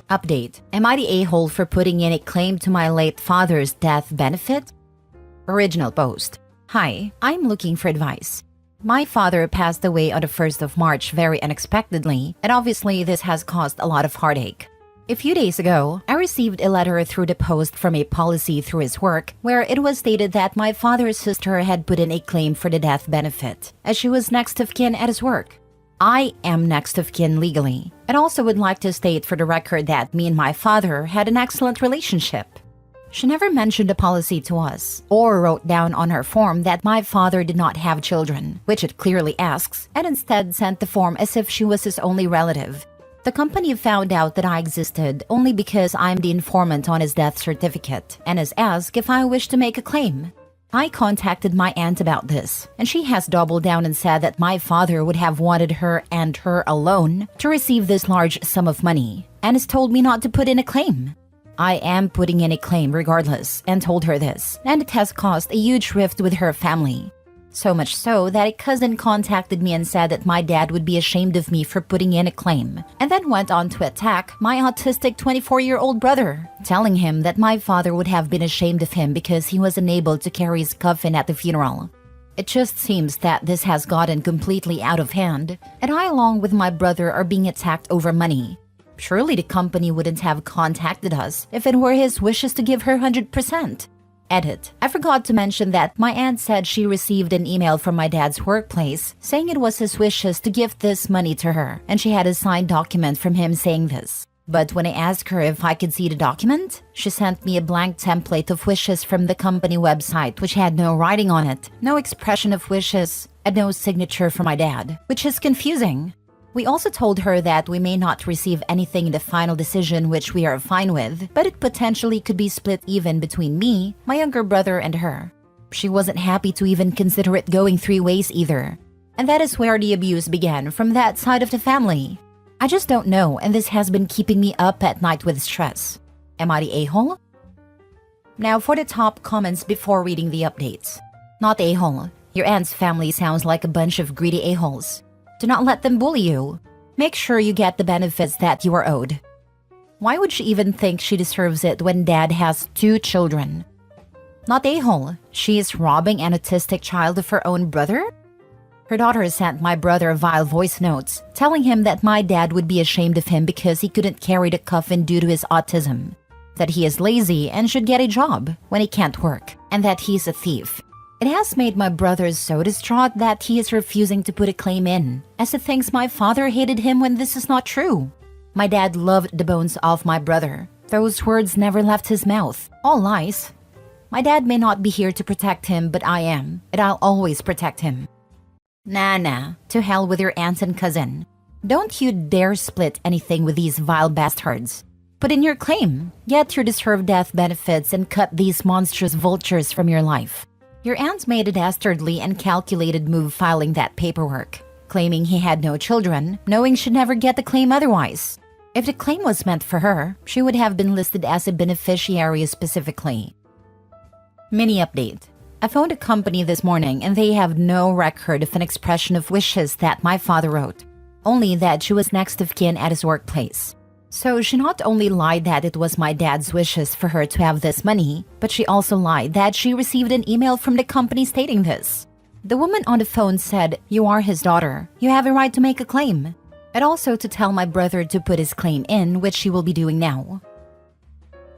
Update. Am I the a-hole for putting in a claim to my late father's death benefit? Original post. Hi, I'm looking for advice. My father passed away on the 1st of March very unexpectedly, and obviously this has caused a lot of heartache. A few days ago, I received a letter through the post from a policy through his work where it was stated that my father's sister had put in a claim for the death benefit, as she was next of kin at his work. I am next of kin legally, and also would like to state for the record that me and my father had an excellent relationship. She never mentioned the policy to us, or wrote down on her form that my father did not have children, which it clearly asks, and instead sent the form as if she was his only relative. The company found out that I existed only because I'm the informant on his death certificate and has asked if I wish to make a claim. I contacted my aunt about this, and she has doubled down and said that my father would have wanted her and her alone to receive this large sum of money, and has told me not to put in a claim. I am putting in a claim regardless and told her this, and it has caused a huge rift with her family. So much so that a cousin contacted me and said that my dad would be ashamed of me for putting in a claim, and then went on to attack my autistic 24-year-old brother, telling him that my father would have been ashamed of him because he was unable to carry his coffin at the funeral. It just seems that this has gotten completely out of hand, and I along with my brother are being attacked over money. Surely the company wouldn't have contacted us if it were his wishes to give her 100%. Edit. I forgot to mention that my aunt said she received an email from my dad's workplace saying it was his wishes to give this money to her, and she had a signed document from him saying this. But when I asked her if I could see the document, she sent me a blank template of wishes from the company website which had no writing on it, no expression of wishes, and no signature from my dad, which is confusing. We also told her that we may not receive anything in the final decision, which we are fine with, but it potentially could be split even between me, my younger brother, and her. She wasn't happy to even consider it going 3 ways either. And that is where the abuse began from that side of the family. I just don't know, and this has been keeping me up at night with stress. Am I the a-hole? Now for the top comments before reading the updates. Not a-hole. Your aunt's family sounds like a bunch of greedy a-holes. Do not let them bully you. Make sure you get the benefits that you are owed. Why would she even think she deserves it when dad has 2 children? Not a-hole. She is robbing an autistic child of her own brother? Her daughter sent my brother vile voice notes, telling him that my dad would be ashamed of him because he couldn't carry the coffin due to his autism, that he is lazy and should get a job when he can't work, and that he's a thief. It has made my brother so distraught that he is refusing to put a claim in, as he thinks my father hated him when this is not true. My dad loved the bones off my brother. Those words never left his mouth. All lies. My dad may not be here to protect him, but I am, and I'll always protect him. Nah, to hell with your aunt and cousin. Don't you dare split anything with these vile bastards. Put in your claim, get your deserved death benefits, and cut these monstrous vultures from your life. Your aunt made a dastardly and calculated move filing that paperwork, claiming he had no children, knowing she'd never get the claim otherwise. If the claim was meant for her, she would have been listed as a beneficiary specifically. Mini update. I phoned a company this morning and they have no record of an expression of wishes that my father wrote, only that she was next of kin at his workplace. So she not only lied that it was my dad's wishes for her to have this money, but she also lied that she received an email from the company stating this. The woman on the phone said, "You are his daughter. You have a right to make a claim." And also to tell my brother to put his claim in, which she will be doing now.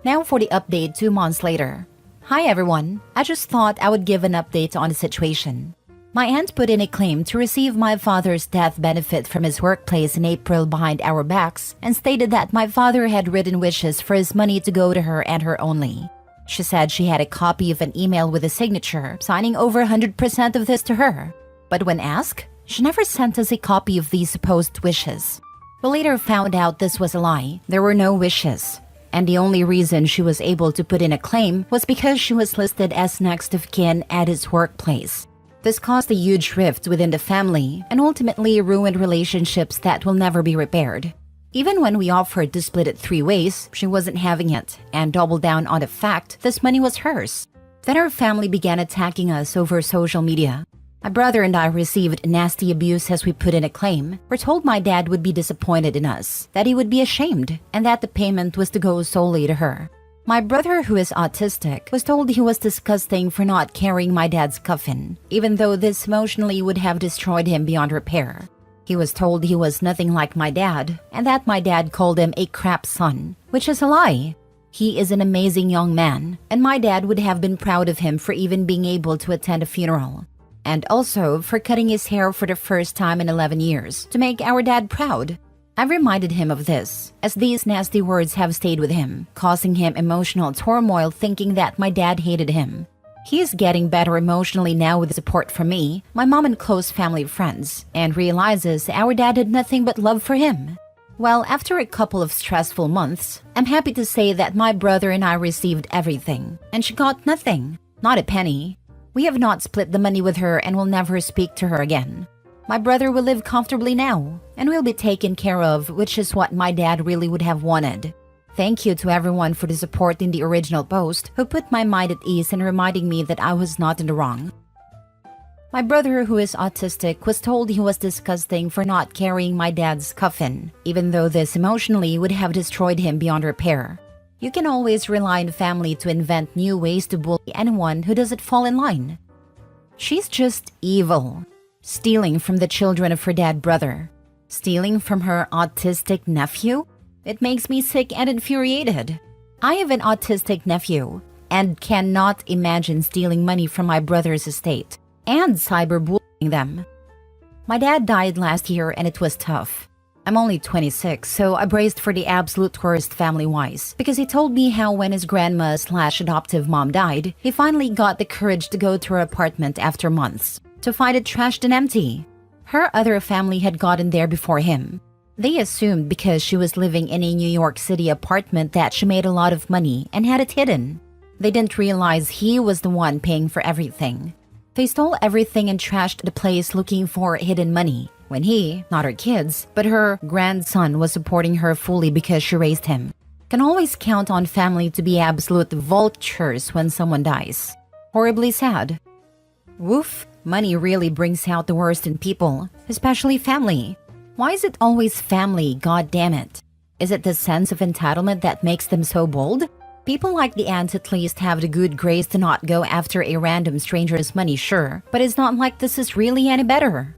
Now for the update 2 months later. Hi everyone. I just thought I would give an update on the situation. My aunt put in a claim to receive my father's death benefit from his workplace in April behind our backs and stated that my father had written wishes for his money to go to her and her only. She said she had a copy of an email with a signature, signing over 100% of this to her. But when asked, she never sent us a copy of these supposed wishes. We later found out this was a lie. There were no wishes. And the only reason she was able to put in a claim was because she was listed as next of kin at his workplace. This caused a huge rift within the family and ultimately ruined relationships that will never be repaired. Even when we offered to split it 3 ways, she wasn't having it and doubled down on the fact this money was hers. Then our family began attacking us over social media. My brother and I received nasty abuse as we put in a claim. We're told my dad would be disappointed in us, that he would be ashamed, and that the payment was to go solely to her. My brother, who is autistic, was told he was disgusting for not carrying my dad's coffin, even though this emotionally would have destroyed him beyond repair. He was told he was nothing like my dad, and that my dad called him a crap son, which is a lie. He is an amazing young man, and my dad would have been proud of him for even being able to attend a funeral. And also for cutting his hair for the first time in 11 years to make our dad proud. I've reminded him of this, as these nasty words have stayed with him, causing him emotional turmoil thinking that my dad hated him. He is getting better emotionally now with support from me, my mom and close family friends, and realizes our dad had nothing but love for him. Well, after a couple of stressful months, I'm happy to say that my brother and I received everything, and she got nothing, not a penny. We have not split the money with her and will never speak to her again. My brother will live comfortably now and will be taken care of, which is what my dad really would have wanted. Thank you to everyone for the support in the original post who put my mind at ease and reminding me that I was not in the wrong. My brother, who is autistic, was told he was disgusting for not carrying my dad's coffin, even though this emotionally would have destroyed him beyond repair. You can always rely on family to invent new ways to bully anyone who doesn't fall in line. She's just evil. Stealing from the children of her dead brother. Stealing from her autistic nephew? It makes me sick and infuriated. I have an autistic nephew and cannot imagine stealing money from my brother's estate and cyberbullying them. My dad died last year and it was tough. I'm only 26, so I braced for the absolute worst family-wise because he told me how when his grandma/adoptive mom died, he finally got the courage to go to her apartment after months to find it trashed and empty. Her other family had gotten there before him. They assumed because she was living in a New York City apartment that she made a lot of money and had it hidden. They didn't realize he was the one paying for everything. They stole everything and trashed the place looking for hidden money, when he, not her kids, but her grandson was supporting her fully because she raised him. Can always count on family to be absolute vultures when someone dies. Horribly sad. Woof, money really brings out the worst in people, especially family. Why is it always family, god damn it? Is it the sense of entitlement that makes them so bold? People like the ants at least have the good grace to not go after a random stranger's money, sure, but it's not like this is really any better.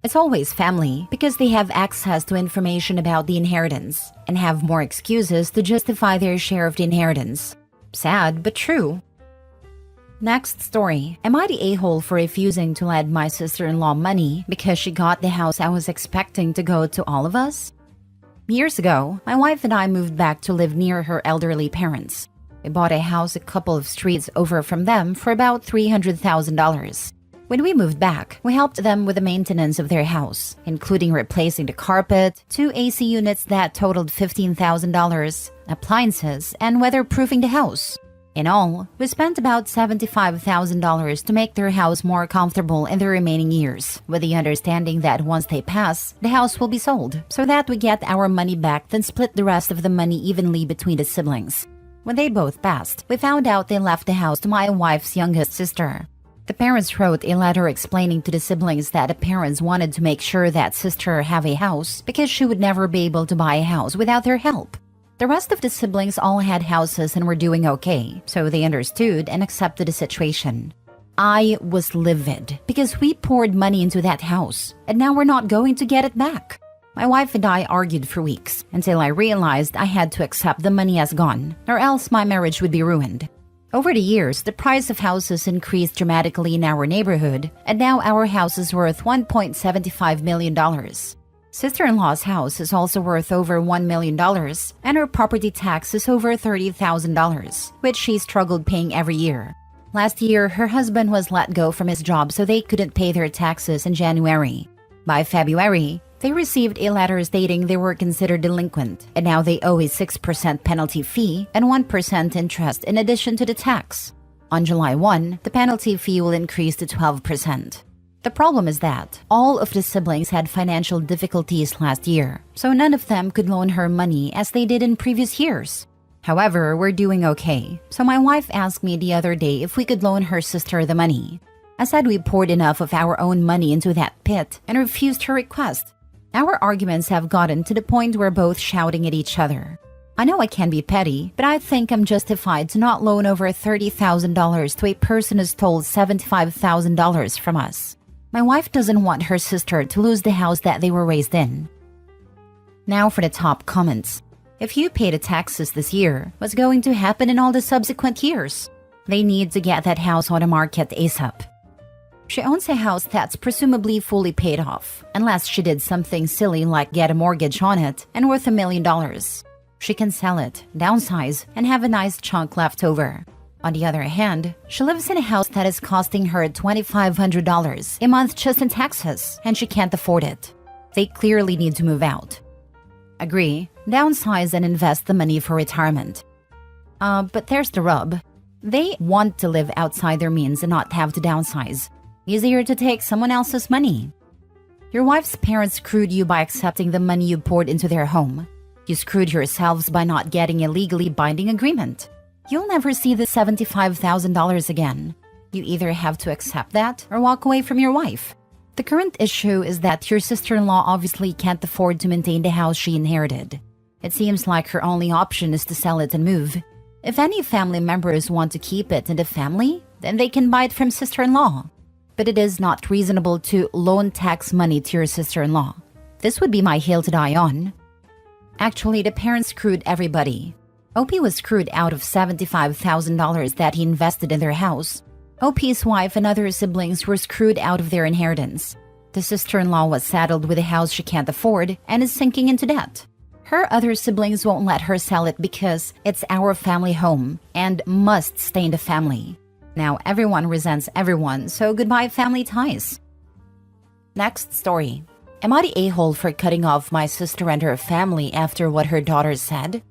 It's always family because they have access to information about the inheritance and have more excuses to justify their share of the inheritance. Sad, but true. Next story. Am I the a-hole for refusing to lend my sister-in-law money because she got the house I was expecting to go to all of us? Years ago, my wife and I moved back to live near her elderly parents. We bought a house a couple of streets over from them for about $300,000. When we moved back, we helped them with the maintenance of their house, including replacing the carpet, 2 AC units that totaled $15,000, appliances, and weatherproofing the house. In all, we spent about $75,000 to make their house more comfortable in the remaining years, with the understanding that once they pass, the house will be sold, so that we get our money back then split the rest of the money evenly between the siblings. When they both passed, we found out they left the house to my wife's youngest sister. The parents wrote a letter explaining to the siblings that the parents wanted to make sure that sister have a house because she would never be able to buy a house without their help. The rest of the siblings all had houses and were doing okay, so they understood and accepted the situation. I was livid because we poured money into that house, and now we're not going to get it back. My wife and I argued for weeks until I realized I had to accept the money as gone, or else my marriage would be ruined. Over the years, the price of houses increased dramatically in our neighborhood, and now our house is worth $1.75 million. Sister-in-law's house is also worth over $1 million, and her property tax is over $30,000, which she struggled paying every year. Last year, her husband was let go from his job so they couldn't pay their taxes in January. By February, they received a letter stating they were considered delinquent, and now they owe a 6% penalty fee and 1% interest in addition to the tax. On July 1, the penalty fee will increase to 12%. The problem is that all of the siblings had financial difficulties last year, so none of them could loan her money as they did in previous years. However, we're doing okay, so my wife asked me the other day if we could loan her sister the money. I said we poured enough of our own money into that pit and refused her request. Our arguments have gotten to the point where both shouting at each other. I know I can be petty, but I think I'm justified to not loan over $30,000 to a person who stole $75,000 from us. My wife doesn't want her sister to lose the house that they were raised in. Now for the top comments. If you pay the taxes this year, what's going to happen in all the subsequent years? They need to get that house on the market ASAP. She owns a house that's presumably fully paid off, unless she did something silly like get a mortgage on it and worth $1 million. She can sell it, downsize, and have a nice chunk left over. On the other hand, she lives in a house that is costing her $2,500 a month just in taxes, and she can't afford it. They clearly need to move out. Agree, downsize and invest the money for retirement. But there's the rub. They want to live outside their means and not have to downsize. Easier to take someone else's money. Your wife's parents screwed you by accepting the money you poured into their home. You screwed yourselves by not getting a legally binding agreement. You'll never see the $75,000 again. You either have to accept that or walk away from your wife. The current issue is that your sister-in-law obviously can't afford to maintain the house she inherited. It seems like her only option is to sell it and move. If any family members want to keep it in the family, then they can buy it from sister-in-law. But it is not reasonable to loan tax money to your sister-in-law. This would be my hill to die on. Actually, the parents screwed everybody. OP was screwed out of $75,000 that he invested in their house. OP's wife and other siblings were screwed out of their inheritance. The sister-in-law was saddled with a house she can't afford and is sinking into debt. Her other siblings won't let her sell it because it's our family home and must stay in the family. Now everyone resents everyone, so goodbye family ties. Next story. Am I the a-hole for cutting off my sister and her family after what her daughter said?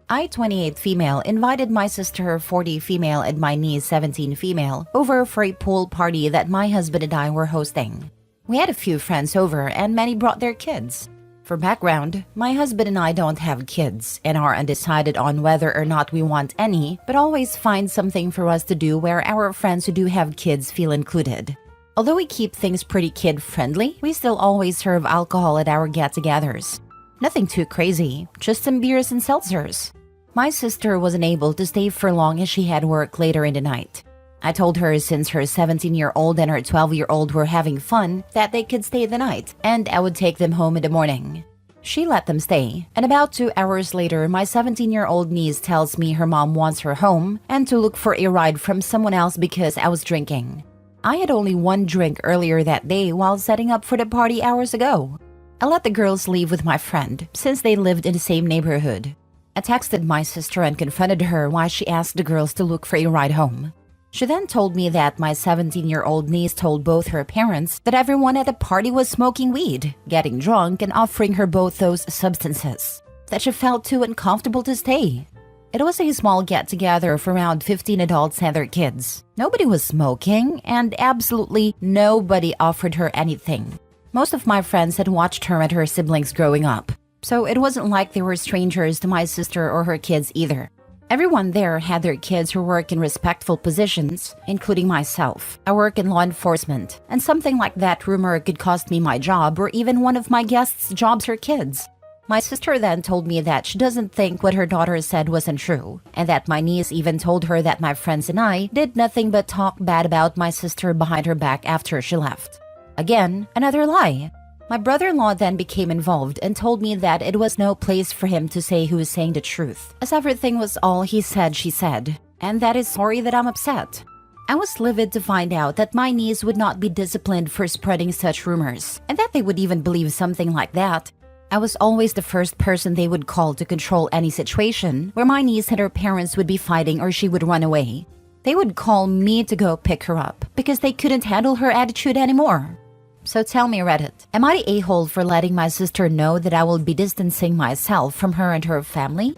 I, 28 female, invited my sister, 40 female, and my niece, 17 female, over for a pool party that my husband and I were hosting. We had a few friends over and many brought their kids. For background, my husband and I don't have kids and are undecided on whether or not we want any, but always find something for us to do where our friends who do have kids feel included. Although we keep things pretty kid-friendly, we still always serve alcohol at our get-togethers. Nothing too crazy, just some beers and seltzers. My sister wasn't able to stay for long as she had work later in the night. I told her since her 17-year-old and her 12-year-old were having fun that they could stay the night, and I would take them home in the morning. She let them stay, and about 2 hours later, my 17-year-old niece tells me her mom wants her home and to look for a ride from someone else because I was drinking. I had only one drink earlier that day while setting up for the party hours ago. I let the girls leave with my friend since they lived in the same neighborhood. I texted my sister and confronted her why she asked the girls to look for a ride home. She then told me that my 17-year-old niece told both her parents that everyone at the party was smoking weed, getting drunk, and offering her both those substances, that she felt too uncomfortable to stay. It was a small get-together of around 15 adults and their kids. Nobody was smoking, and absolutely nobody offered her anything. Most of my friends had watched her and her siblings growing up, so it wasn't like they were strangers to my sister or her kids either. Everyone there had their kids who work in respectful positions, including myself. I work in law enforcement, and something like that rumor could cost me my job or even one of my guests' jobs or kids. My sister then told me that she doesn't think what her daughter said wasn't true, and that my niece even told her that my friends and I did nothing but talk bad about my sister behind her back after she left. Again, another lie. My brother-in-law then became involved and told me that it was no place for him to say who was saying the truth, as everything was all he said she said, and that is sorry that I'm upset. I was livid to find out that my niece would not be disciplined for spreading such rumors, and that they would even believe something like that. I was always the first person they would call to control any situation where my niece and her parents would be fighting or she would run away. They would call me to go pick her up because they couldn't handle her attitude anymore. So tell me, Reddit, am I the a-hole for letting my sister know that I will be distancing myself from her and her family?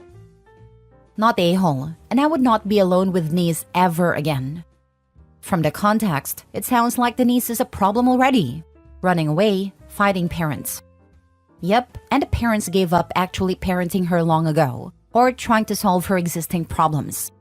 Not the a-hole, and I would not be alone with niece ever again. From the context, it sounds like the niece is a problem already. Running away, fighting parents. Yep, and the parents gave up actually parenting her long ago, or trying to solve her existing problems.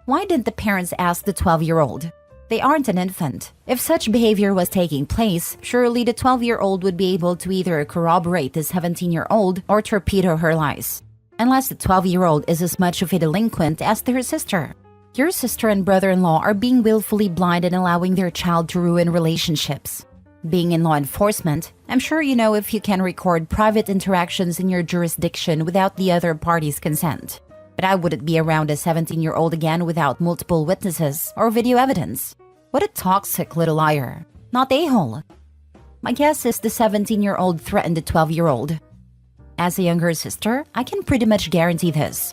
Why didn't the parents ask the 12-year-old? They aren't an infant. If such behavior was taking place, surely the 12-year-old would be able to either corroborate the 17-year-old or torpedo her lies. Unless the 12-year-old is as much of a delinquent as their sister. Your sister and brother-in-law are being willfully blind and allowing their child to ruin relationships. Being in law enforcement, I'm sure you know if you can record private interactions in your jurisdiction without the other party's consent. But I wouldn't be around a 17-year-old again without multiple witnesses or video evidence. What a toxic little liar. Not a-hole. My guess is the 17-year-old threatened the 12-year-old. As a younger sister, I can pretty much guarantee this.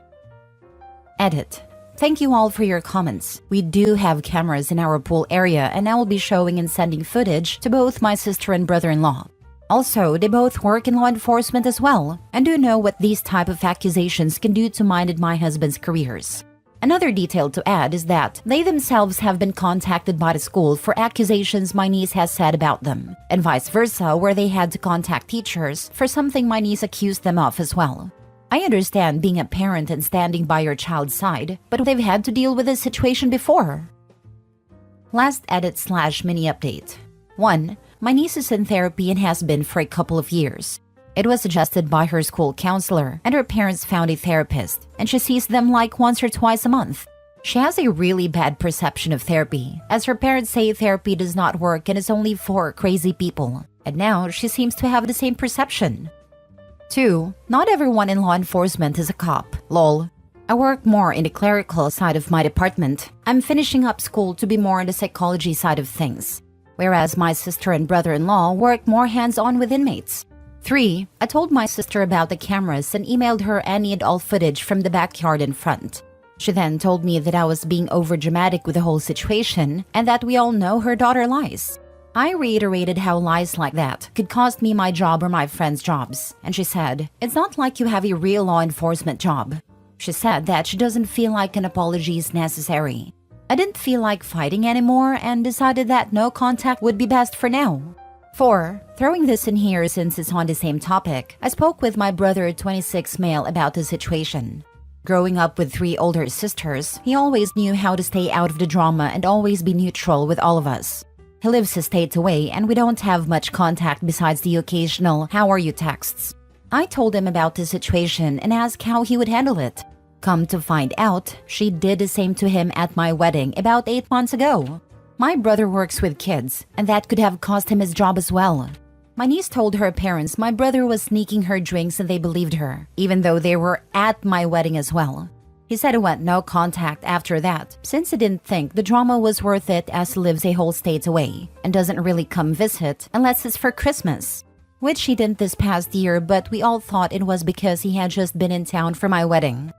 Edit. Thank you all for your comments. We do have cameras in our pool area and I will be showing and sending footage to both my sister and brother-in-law. Also, they both work in law enforcement as well and do know what these type of accusations can do to mine and my husband's careers. Another detail to add is that they themselves have been contacted by the school for accusations my niece has said about them, and vice versa, where they had to contact teachers for something my niece accused them of as well. I understand being a parent and standing by your child's side, but they've had to deal with this situation before. Last edit/mini update. 1. My niece is in therapy and has been for a couple of years. It was suggested by her school counselor, and her parents found a therapist, and she sees them like once or twice a month. She has a really bad perception of therapy, as her parents say therapy does not work and is only for crazy people. And now she seems to have the same perception. 2. Not everyone in law enforcement is a cop. Lol. I work more in the clerical side of my department. I'm finishing up school to be more on the psychology side of things. Whereas my sister and brother-in-law work more hands-on with inmates. 3. I told my sister about the cameras and emailed her any and all footage from the backyard in front. She then told me that I was being overdramatic with the whole situation and that we all know her daughter lies. I reiterated how lies like that could cost me my job or my friends' jobs, and she said, "It's not like you have a real law enforcement job." She said that she doesn't feel like an apology is necessary. I didn't feel like fighting anymore and decided that no contact would be best for now. 4. Throwing this in here since it's on the same topic, I spoke with my brother, 26 male, about the situation. Growing up with 3 older sisters, he always knew how to stay out of the drama and always be neutral with all of us. He lives a state away and we don't have much contact besides the occasional "how are you" texts. I told him about the situation and asked how he would handle it. Come to find out, she did the same to him at my wedding about 8 months ago. My brother works with kids, and that could have cost him his job as well. My niece told her parents my brother was sneaking her drinks and they believed her, even though they were at my wedding as well. He said he went no contact after that, since he didn't think the drama was worth it as he lives a whole state away, and doesn't really come visit unless it's for Christmas. Which he didn't this past year, but we all thought it was because he had just been in town for my wedding.